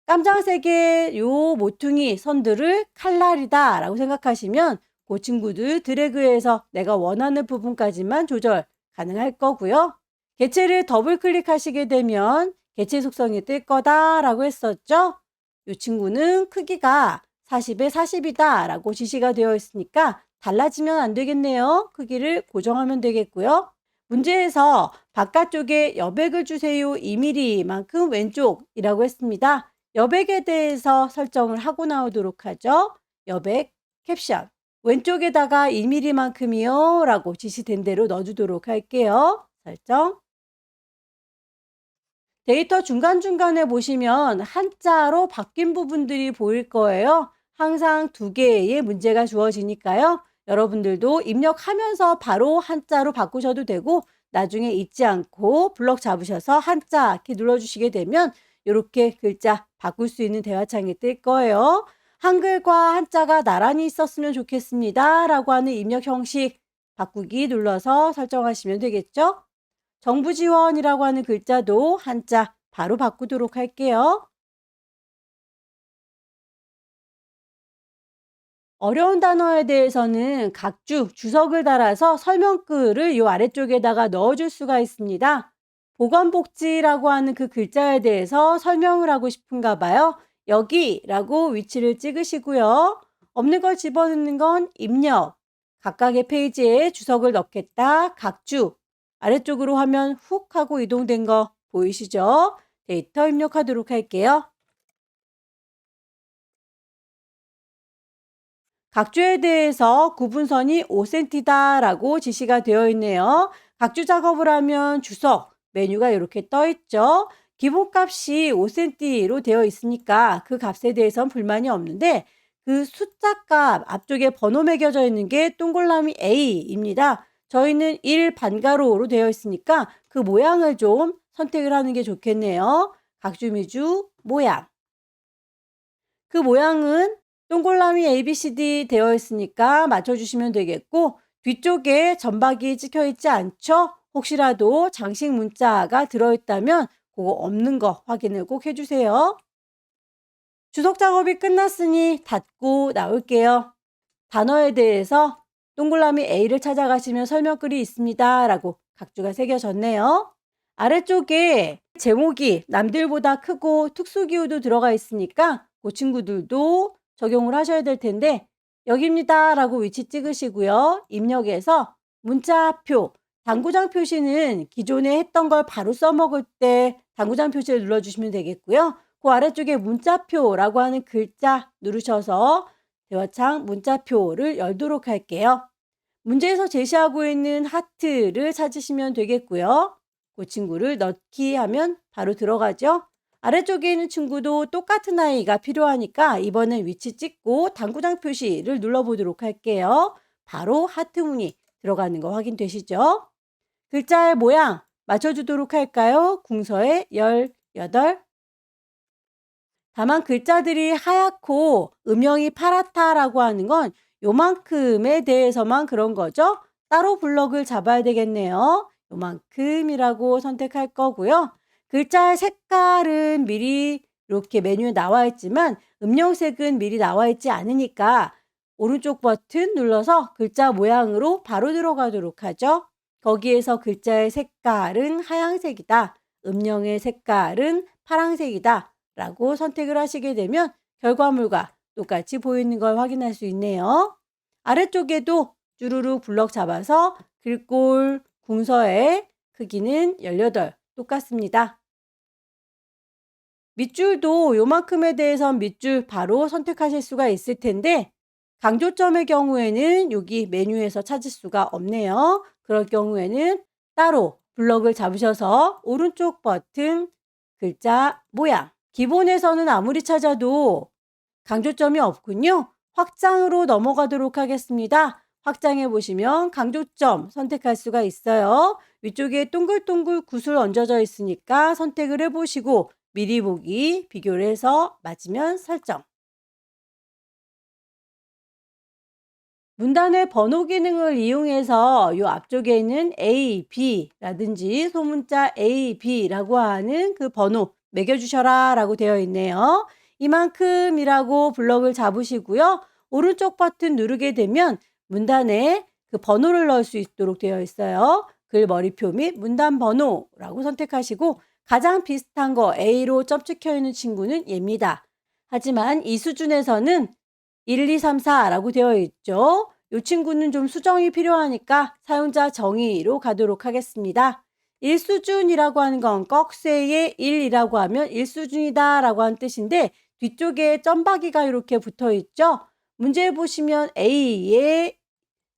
A: 깜장색의 요 모퉁이 선들을 칼날이다 라고 생각하시면 그 친구들 드래그해서 내가 원하는 부분까지만 조절 가능할 거고요. 개체를 더블 클릭하시게 되면 개체 속성이 뜰 거다 라고 했었죠. 이 친구는 크기가 40에 40이다 라고 지시가 되어 있으니까 달라지면 안 되겠네요. 크기를 고정하면 되겠고요. 문제에서 바깥쪽에 여백을 주세요 2mm만큼 왼쪽이라고 했습니다. 여백에 대해서 설정을 하고 나오도록 하죠. 여백 캡션 왼쪽에다가 2mm만큼이요 라고 지시된 대로 넣어주도록 할게요. 설정. 데이터 중간중간에 보시면 한자로 바뀐 부분들이 보일 거예요. 항상 두 개의 문제가 주어지니까요. 여러분들도 입력하면서 바로 한자로 바꾸셔도 되고 나중에 잊지 않고 블럭 잡으셔서 한자 키 눌러주시게 되면 이렇게 글자 바꿀 수 있는 대화창이 뜰 거예요. 한글과 한자가 나란히 있었으면 좋겠습니다. 라고 하는 입력 형식 바꾸기 눌러서 설정하시면 되겠죠. 정부 지원이라고 하는 글자도 한자 바로 바꾸도록 할게요. 어려운 단어에 대해서는 각주 주석을 달아서 설명글을 이 아래쪽에다가 넣어줄 수가 있습니다. 보건복지라고 하는 그 글자에 대해서 설명을 하고 싶은가 봐요. 여기라고 위치를 찍으시고요. 없는 걸 집어넣는 건 입력. 각각의 페이지에 주석을 넣겠다. 각주. 아래쪽으로 화면 훅 하고 이동된 거 보이시죠? 데이터 입력하도록 할게요. 각주에 대해서 구분선이 5cm다라고 지시가 되어 있네요. 각주 작업을 하면 주석, 메뉴가 이렇게 떠 있죠. 기본값이 5cm로 되어 있으니까 그 값에 대해서는 불만이 없는데 그 숫자값 앞쪽에 번호 매겨져 있는 게 동그라미 A입니다. 저희는 1 반가로로 되어 있으니까 그 모양을 좀 선택을 하는 게 좋겠네요. 각주 미주 모양. 그 모양은 동그라미 ABCD 되어 있으니까 맞춰주시면 되겠고 뒤쪽에 점박이 찍혀 있지 않죠? 혹시라도 장식 문자가 들어있다면 그거 없는 거 확인을 꼭 해주세요. 주석 작업이 끝났으니 닫고 나올게요. 단어에 대해서 동그라미 A를 찾아가시면 설명글이 있습니다. 라고 각주가 새겨졌네요. 아래쪽에 제목이 남들보다 크고 특수기호도 들어가 있으니까 그 친구들도 적용을 하셔야 될 텐데 여기입니다 라고 위치 찍으시고요. 입력해서 문자표, 당구장 표시는 기존에 했던 걸 바로 써먹을 때 당구장 표시를 눌러주시면 되겠고요. 그 아래쪽에 문자표라고 하는 글자 누르셔서 대화창 문자표를 열도록 할게요. 문제에서 제시하고 있는 하트를 찾으시면 되겠고요. 그 친구를 넣기 하면 바로 들어가죠. 아래쪽에 있는 친구도 똑같은 아이가 필요하니까 이번엔 위치 찍고 당구장 표시를 눌러보도록 할게요. 바로 하트 무늬 들어가는 거 확인되시죠? 글자의 모양 맞춰주도록 할까요? 궁서에 18. 다만 글자들이 하얗고 음영이 파랗다라고 하는 건 요만큼에 대해서만 그런 거죠. 따로 블럭을 잡아야 되겠네요. 요만큼이라고 선택할 거고요. 글자의 색깔은 미리 이렇게 메뉴에 나와 있지만 음영색은 미리 나와 있지 않으니까 오른쪽 버튼 눌러서 글자 모양으로 바로 들어가도록 하죠. 거기에서 글자의 색깔은 하얀색이다. 음영의 색깔은 파란색이다. 라고 선택을 하시게 되면 결과물과 똑같이 보이는 걸 확인할 수 있네요. 아래쪽에도 쭈루룩 블럭 잡아서 글꼴 궁서의 크기는 18 똑같습니다. 밑줄도 요만큼에 대해선 밑줄 바로 선택하실 수가 있을 텐데 강조점의 경우에는 여기 메뉴에서 찾을 수가 없네요. 그럴 경우에는 따로 블럭을 잡으셔서 오른쪽 버튼 글자 모양 기본에서는 아무리 찾아도 강조점이 없군요. 확장으로 넘어가도록 하겠습니다. 확장해 보시면 강조점 선택할 수가 있어요. 위쪽에 동글동글 구슬 얹어져 있으니까 선택을 해보시고 미리 보기 비교를 해서 맞으면 설정. 문단의 번호 기능을 이용해서 이 앞쪽에 있는 A, B라든지 소문자 A, B라고 하는 그 번호 매겨주셔라 라고 되어 있네요. 이만큼이라고 블럭을 잡으시고요. 오른쪽 버튼 누르게 되면 문단에 그 번호를 넣을 수 있도록 되어 있어요. 글 머리표 및 문단 번호라고 선택하시고 가장 비슷한 거 A로 점 찍혀 있는 친구는 얘입니다. 하지만 이 수준에서는 1, 2, 3, 4라고 되어 있죠. 이 친구는 좀 수정이 필요하니까 사용자 정의로 가도록 하겠습니다. 1수준이라고 하는 건 꺽쇠의 1이라고 하면 1수준이다 라고 하는 뜻인데 뒤쪽에 점박이가 이렇게 붙어 있죠. 문제 보시면 A에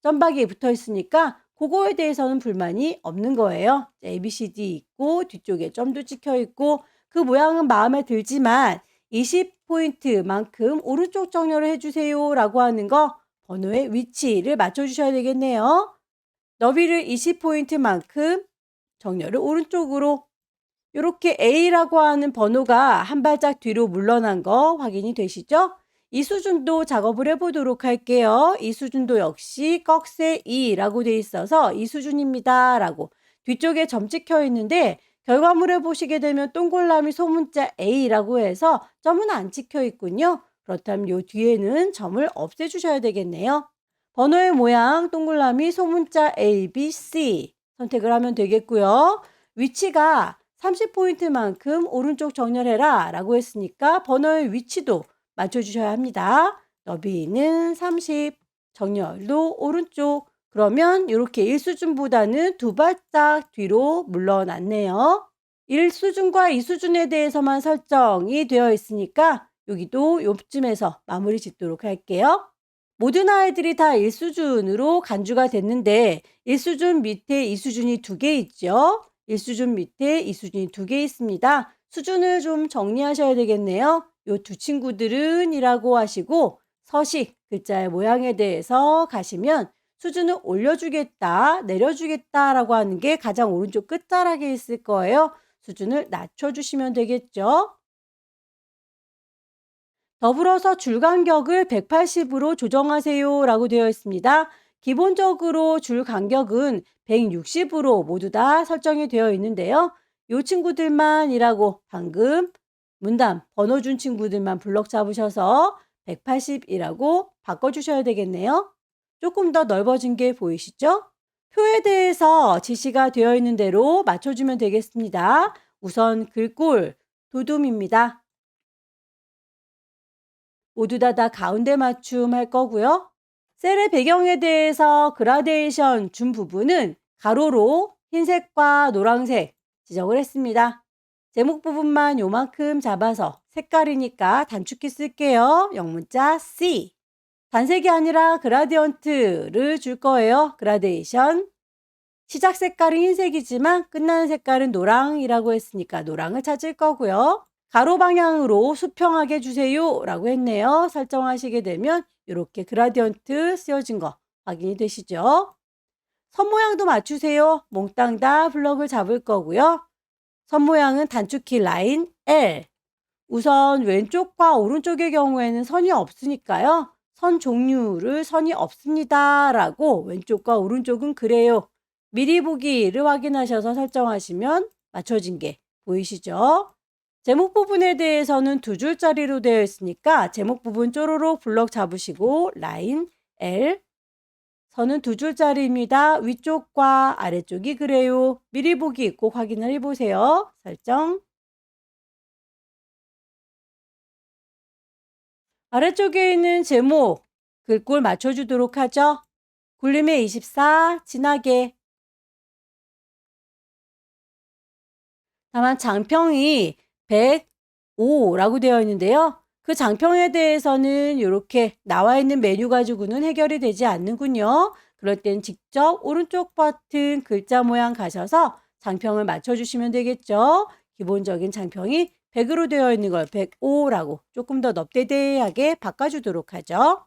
A: 점박이 붙어 있으니까 그거에 대해서는 불만이 없는 거예요. ABCD 있고 뒤쪽에 점도 찍혀 있고 그 모양은 마음에 들지만 20포인트만큼 오른쪽 정렬을 해주세요 라고 하는 거 번호의 위치를 맞춰주셔야 되겠네요. 너비를 20포인트만큼 정렬을 오른쪽으로 이렇게 A라고 하는 번호가 한 발짝 뒤로 물러난 거 확인이 되시죠? 이 수준도 작업을 해보도록 할게요. 이 수준도 역시 꺽쇠 2라고 돼 있어서 이 수준입니다 라고 뒤쪽에 점 찍혀 있는데 결과물을 보시게 되면 동그라미 소문자 A라고 해서 점은 안 찍혀 있군요. 그렇다면 요 뒤에는 점을 없애주셔야 되겠네요. 번호의 모양 동그라미 소문자 A, B, C 선택을 하면 되겠고요. 위치가 30포인트만큼 오른쪽 정렬해라 라고 했으니까 번호의 위치도 맞춰주셔야 합니다. 너비는 30, 정렬도 오른쪽. 그러면 이렇게 1수준보다는 두 발짝 뒤로 물러났네요. 1수준과 2수준에 대해서만 설정이 되어 있으니까 여기도 요쯤에서 마무리 짓도록 할게요. 모든 아이들이 다 1수준으로 간주가 됐는데 1수준 밑에 2수준이 두 개 있죠. 1수준 밑에 2수준이 두 개 있습니다. 수준을 좀 정리하셔야 되겠네요. 요 두 친구들은 이라고 하시고 서식 글자의 모양에 대해서 가시면 수준을 올려주겠다, 내려주겠다 라고 하는 게 가장 오른쪽 끝자락에 있을 거예요. 수준을 낮춰주시면 되겠죠. 더불어서 줄 간격을 180으로 조정하세요 라고 되어 있습니다. 기본적으로 줄 간격은 160으로 모두 다 설정이 되어 있는데요. 이 친구들만이라고 방금 문단 번호 준 친구들만 블럭 잡으셔서 180이라고 바꿔주셔야 되겠네요. 조금 더 넓어진 게 보이시죠? 표에 대해서 지시가 되어 있는 대로 맞춰주면 되겠습니다. 우선 글꼴, 도둠입니다. 모두 다 가운데 맞춤 할 거고요. 셀의 배경에 대해서 그라데이션 준 부분은 가로로 흰색과 노란색 지정을 했습니다. 제목 부분만 요만큼 잡아서 색깔이니까 단축키 쓸게요. 영문자 C. 단색이 아니라 그라디언트를 줄 거예요. 그라데이션. 시작 색깔은 흰색이지만 끝나는 색깔은 노랑이라고 했으니까 노랑을 찾을 거고요. 가로 방향으로 수평하게 해주세요 라고 했네요. 설정하시게 되면 이렇게 그라디언트 쓰여진 거 확인이 되시죠? 선 모양도 맞추세요. 몽땅 다 블럭을 잡을 거고요. 선 모양은 단축키 라인 L. 우선 왼쪽과 오른쪽의 경우에는 선이 없으니까요. 선 종류를 선이 없습니다 라고 왼쪽과 오른쪽은 그래요. 미리 보기를 확인하셔서 설정하시면 맞춰진 게 보이시죠? 제목 부분에 대해서는 두 줄짜리로 되어 있으니까 제목 부분 쪼로록 블럭 잡으시고 라인 L 선은 두 줄짜리입니다. 위쪽과 아래쪽이 그래요. 미리 보기 꼭 확인을 해보세요. 설정. 아래쪽에 있는 제목 글꼴 맞춰주도록 하죠. 굴림의 24 진하게. 다만 장평이 105라고 되어 있는데요. 그 장평에 대해서는 이렇게 나와 있는 메뉴 가지고는 해결이 되지 않는군요. 그럴 땐 직접 오른쪽 버튼 글자 모양 가셔서 장평을 맞춰주시면 되겠죠. 기본적인 장평이 100으로 되어 있는 걸 105라고 조금 더 넙대대하게 바꿔주도록 하죠.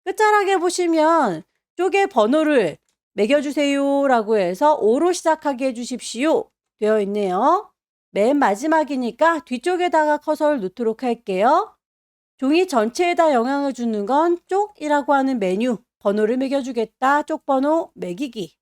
A: 끝자락에 보시면 쪽에 번호를 매겨주세요 라고 해서 5로 시작하게 해주십시오 되어 있네요. 맨 마지막이니까 뒤쪽에다가 커서를 놓도록 할게요. 종이 전체에다 영향을 주는 건 쪽이라고 하는 메뉴. 번호를 매겨주겠다. 쪽 번호 매기기.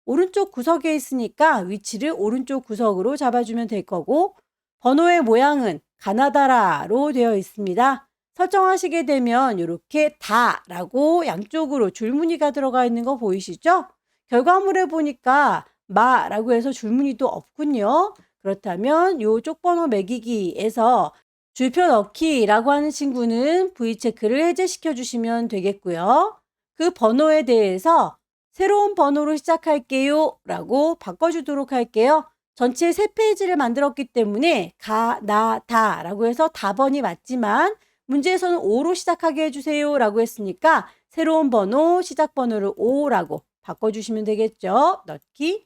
A: 오른쪽 구석에 있으니까 위치를 오른쪽 구석으로 잡아주면 될 거고 번호의 모양은 가나다라로 되어 있습니다. 설정하시게 되면 이렇게 다라고 양쪽으로 줄무늬가 들어가 있는 거 보이시죠? 결과물에 보니까 마라고 해서 줄무늬도 없군요. 그렇다면 요 쪽번호 매기기에서 줄표 넣기라고 하는 친구는 V체크를 해제시켜 주시면 되겠고요. 그 번호에 대해서 새로운 번호로 시작할게요 라고 바꿔주도록 할게요. 전체 3페이지를 만들었기 때문에 가, 나, 다 라고 해서 다번이 맞지만 문제에서는 5로 시작하게 해주세요 라고 했으니까 새로운 번호, 시작 번호를 5라고 바꿔주시면 되겠죠. 넣기.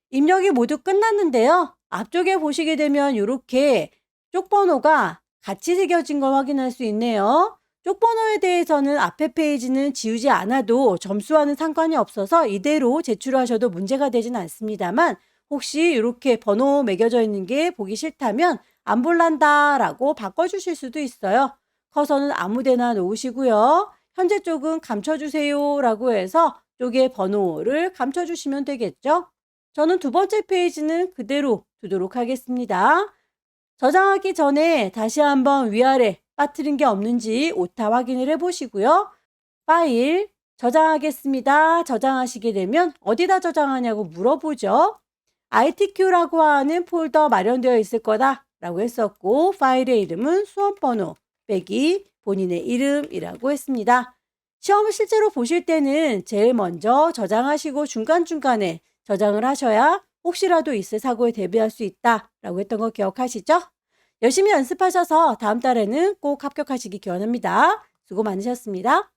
A: 입력이 모두 끝났는데요. 앞쪽에 보시게 되면 이렇게 쪽번호가 같이 새겨진 걸 확인할 수 있네요. 쪽번호에 대해서는 앞에 페이지는 지우지 않아도 점수와는 상관이 없어서 이대로 제출하셔도 문제가 되진 않습니다만 혹시 이렇게 번호 매겨져 있는 게 보기 싫다면 안 볼란다 라고 바꿔주실 수도 있어요. 커서는 아무 데나 놓으시고요. 현재 쪽은 감춰주세요 라고 해서 쪽의 번호를 감춰주시면 되겠죠. 저는 2번째 페이지는 그대로 두도록 하겠습니다. 저장하기 전에 다시 한번 위아래 빠뜨린 게 없는지 오타 확인을 해보시고요. 파일 저장하겠습니다. 저장하시게 되면 어디다 저장하냐고 물어보죠. ITQ라고 하는 폴더 마련되어 있을 거다 라고 했었고 파일의 이름은 수험번호 빼기 본인의 이름이라고 했습니다. 시험을 실제로 보실 때는 제일 먼저 저장하시고 중간중간에 저장을 하셔야 혹시라도 있을 사고에 대비할 수 있다라고 했던 거 기억하시죠? 열심히 연습하셔서 다음 달에는 꼭 합격하시기 기원합니다. 수고 많으셨습니다.